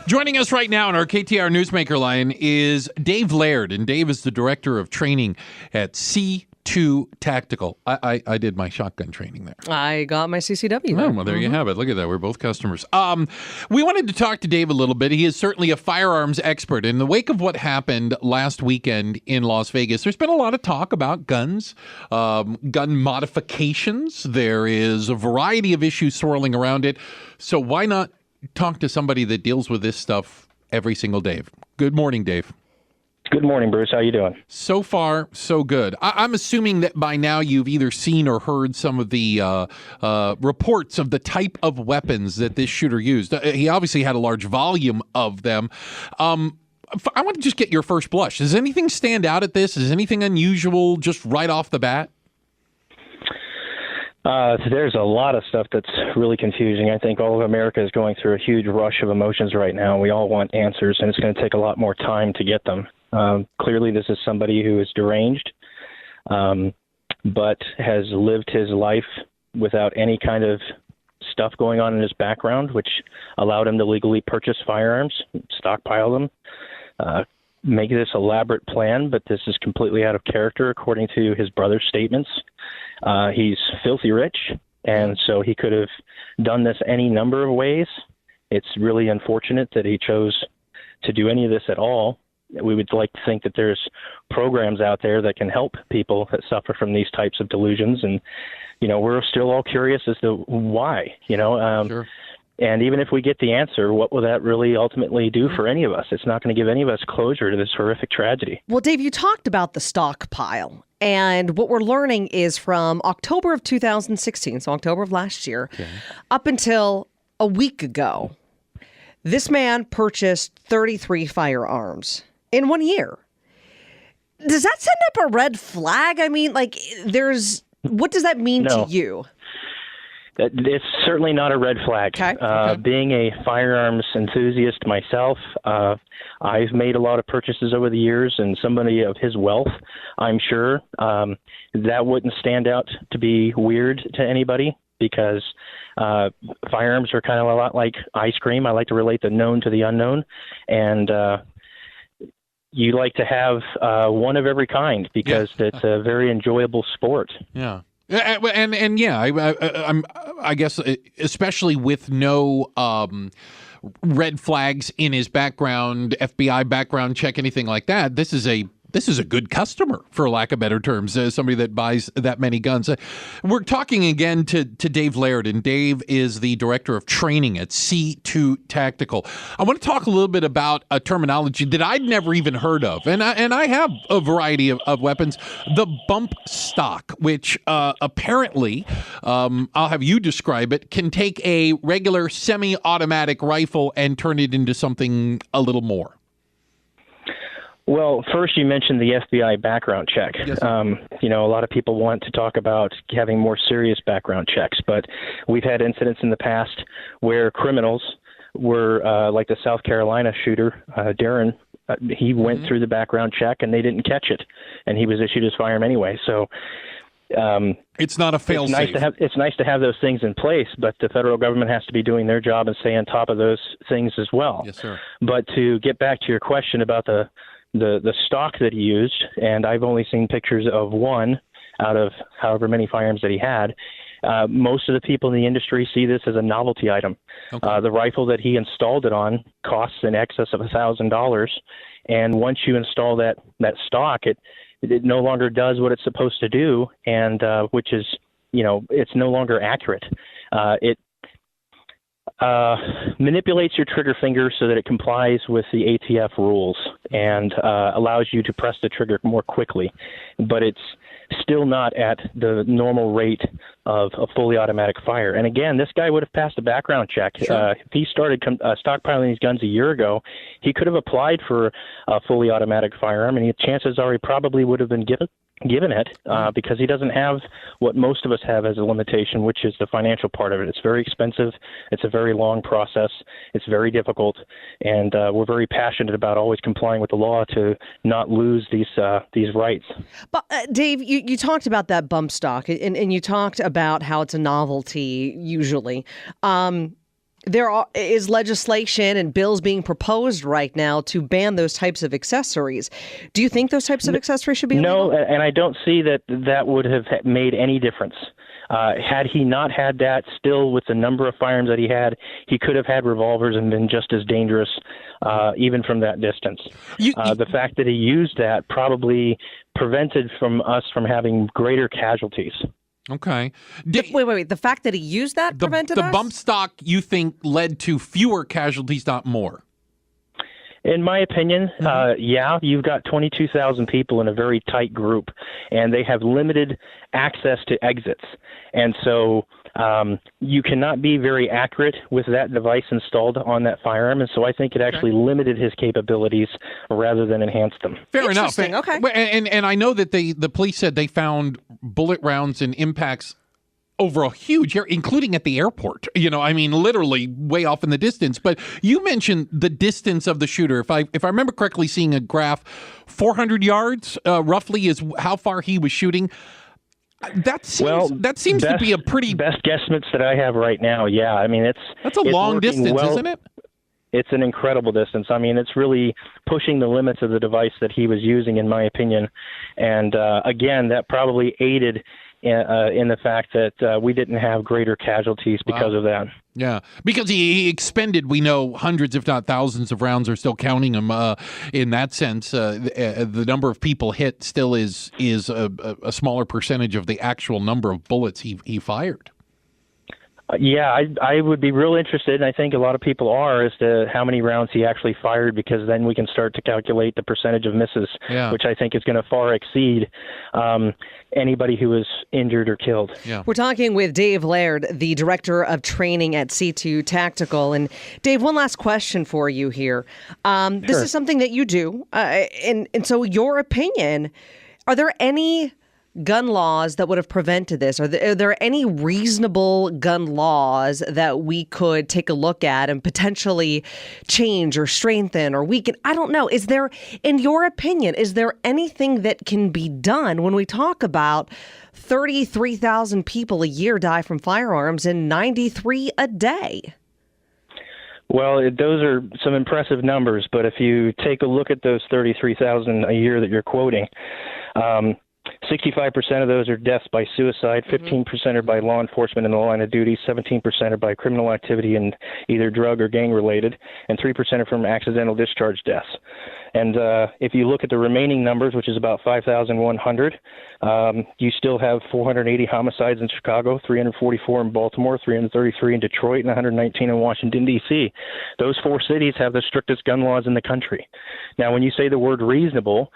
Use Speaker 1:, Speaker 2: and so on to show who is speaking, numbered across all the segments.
Speaker 1: Joining us right now on our KTAR Newsmaker line is Dave Laird, and Dave is the Director of Training at C2Tactical. I did my shotgun training there.
Speaker 2: I got my CCW.
Speaker 1: Oh, well, there you have it. Look at that. We're both customers. We wanted to talk to Dave a little bit. He is certainly a firearms expert. In the wake of what happened last weekend in Las Vegas, there's been a lot of talk about guns, gun modifications. There is a variety of issues swirling around it. So why not talk to somebody that deals with this stuff every single day? Good morning, Dave.
Speaker 3: Good morning, Bruce. How you doing?
Speaker 1: So far, so good. I'm assuming that by now you've either seen or heard some of the reports of the type of weapons that this shooter used. He obviously had a large volume of them. I want to just get your first blush. Does anything stand out at this? Is anything unusual just right off the bat?
Speaker 3: There's a lot of stuff that's really confusing. I think all of America is going through a huge rush of emotions right now. We all want answers, and it's going to take a lot more time to get them. Clearly, this is somebody who is deranged, but has lived his life without any kind of stuff going on in his background, which allowed him to legally purchase firearms, stockpile them, make this elaborate plan, but this is completely out of character according to his brother's statements. He's filthy rich, and so he could have done this any number of ways. It's really unfortunate that he chose to do any of this at all. We would like to think that there's programs out there that can help people that suffer from these types of delusions, and we're still all curious as to why.
Speaker 1: Sure.
Speaker 3: And even if we get the answer, what will that really ultimately do for any of us? It's not going to give any of us closure to this horrific tragedy.
Speaker 2: Well, Dave, you talked about the stockpile. And what we're learning is from October of 2016, so October of last year, up until a week ago, this man purchased 33 firearms in 1 year. Does that send up a red flag? I mean, what does that mean to you?
Speaker 3: It's certainly not a red flag.
Speaker 2: Okay.
Speaker 3: Being a firearms enthusiast myself, I've made a lot of purchases over the years, and somebody of his wealth, I'm sure, that wouldn't stand out to be weird to anybody, because firearms are kind of a lot like ice cream. I like to relate the known to the unknown, and you like to have one of every kind because it's a very enjoyable sport.
Speaker 1: Yeah. And I guess especially with no red flags in his background, FBI background check, anything like that, this is a good customer, for lack of better terms, somebody that buys that many guns. We're talking again to Dave Laird, and Dave is the Director of Training at C2Tactical. I want to talk a little bit about a terminology that I'd never even heard of, and I have a variety of weapons. The bump stock, which apparently, I'll have you describe it, can take a regular semi-automatic rifle and turn it into something a little more.
Speaker 3: Well, first you mentioned the FBI background check.
Speaker 1: Yes.
Speaker 3: A lot of people want to talk about having more serious background checks, but we've had incidents in the past where criminals were, like the South Carolina shooter, Darren, he went through the background check and they didn't catch it, and he was issued his firearm anyway. So
Speaker 1: it's not a fail-safe.
Speaker 3: It's nice to have those things in place, but the federal government has to be doing their job and stay on top of those things as well.
Speaker 1: Yes, sir.
Speaker 3: But to get back to your question about the stock that he used, and I've only seen pictures of one out of however many firearms that he had. Most of the people in the industry see this as a novelty item. Okay. The rifle that he installed it on costs in excess of $1,000, and once you install that stock, it no longer does what it's supposed to do, and which is, it's no longer accurate. It manipulates your trigger finger so that it complies with the ATF rules and allows you to press the trigger more quickly. But it's still not at the normal rate of a fully automatic fire. And again, this guy would have passed a background check.
Speaker 1: Sure.
Speaker 3: If he started stockpiling these guns a year ago, he could have applied for a fully automatic firearm, and chances are he probably would have been given it because he doesn't have what most of us have as a limitation, which is the financial part of it. It's very expensive. It's a very long process. It's very difficult, and we're very passionate about always complying with the law to not lose these rights.
Speaker 2: But Dave, you talked about that bump stock, and you talked about how it's a novelty usually. is legislation and bills being proposed right now to ban those types of accessories. Do you think those types of accessories should be illegal?
Speaker 3: No, and I don't see that would have made any difference. Had he not had that, still with the number of firearms that he could have had revolvers and been just as dangerous, even from that distance. The fact that he used that probably prevented us from having greater casualties.
Speaker 1: Okay.
Speaker 2: Wait. The fact that he used that prevented us?
Speaker 1: The bump stock, you think, led to fewer casualties, not more?
Speaker 3: In my opinion, you've got 22,000 people in a very tight group, and they have limited access to exits. And so you cannot be very accurate with that device installed on that firearm. And so I think it actually limited his capabilities rather than enhanced them.
Speaker 1: Fair enough.
Speaker 2: Okay.
Speaker 1: And I know that the police said they found bullet rounds and impacts over a huge area, including at the airport. Literally way off in the distance. But you mentioned the distance of the shooter. If I remember correctly, seeing a graph, 400 yards roughly is how far he was shooting. That seems to be a pretty
Speaker 3: best guesstimates that I have right now. Yeah,
Speaker 1: that's a long distance, isn't it?
Speaker 3: It's an incredible distance. It's really pushing the limits of the device that he was using, in my opinion. And again, that probably aided in the fact that we didn't have greater casualties because of that.
Speaker 1: Yeah, because he expended, we know, hundreds, if not thousands of rounds, are still counting him in that sense. The number of people hit still is a smaller percentage of the actual number of bullets he fired.
Speaker 3: I would be real interested, and I think a lot of people are, as to how many rounds he actually fired, because then we can start to calculate the percentage of misses, which I think is going to far exceed anybody who was injured or killed.
Speaker 1: Yeah.
Speaker 2: We're talking with Dave Laird, the Director of Training at C2Tactical. And Dave, one last question for you here. This is something that you do, and so your opinion, are there any gun laws that would have prevented this? Are there any reasonable gun laws that we could take a look at and potentially change or strengthen or weaken? I don't know. Is there, in your opinion, is there anything that can be done when we talk about 33,000 people a year die from firearms and 93 a day?
Speaker 3: Well, those are some impressive numbers, but if you take a look at those 33,000 a year that you're quoting, 65% of those are deaths by suicide, 15% are by law enforcement in the line of duty, 17% are by criminal activity and either drug or gang related, and 3% are from accidental discharge deaths. And if you look at the remaining numbers, which is about 5,100, you still have 480 homicides in Chicago, 344 in Baltimore, 333 in Detroit, and 119 in Washington, D.C. Those four cities have the strictest gun laws in the country. Now, when you say the word reasonable,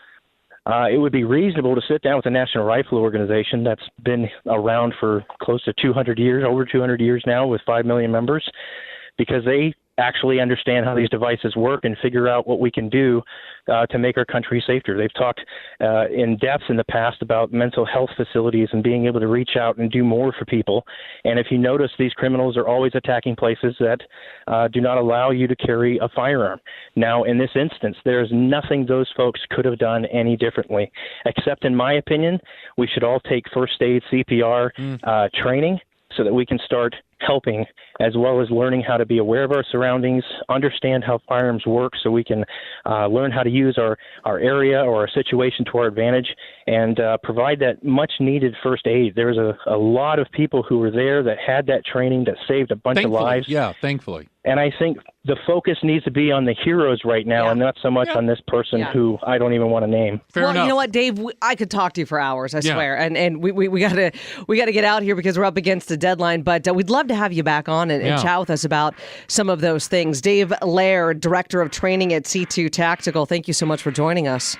Speaker 3: it would be reasonable to sit down with the National Rifle Organization that's been around for close to 200 years, over 200 years now, with 5 million members, because they actually understand how these devices work and figure out what we can do to make our country safer. They've talked in depth in the past about mental health facilities and being able to reach out and do more for people. And if you notice, these criminals are always attacking places that do not allow you to carry a firearm. Now, in this instance, there's nothing those folks could have done any differently, except, in my opinion, we should all take first aid CPR training so that we can start helping, as well as learning how to be aware of our surroundings, understand how firearms work so we can learn how to use our area or our situation to our advantage, and provide that much needed first aid. There was a lot of people who were there that had that training that saved a bunch of lives.
Speaker 1: Yeah, thankfully.
Speaker 3: And I think the focus needs to be on the heroes right now and not so much on this person who I don't even want to name.
Speaker 1: Fair enough.
Speaker 2: You know what, Dave? I could talk to you for hours, I swear. And we gotta get out here because we're up against a deadline. But we'd love to have you back on and chat with us about some of those things. Dave Laird, Director of Training at C2Tactical, thank you so much for joining us.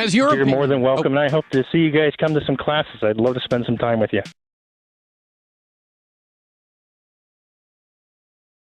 Speaker 3: You're more than welcome, and I hope to see you guys come to some classes. I'd love to spend some time with you.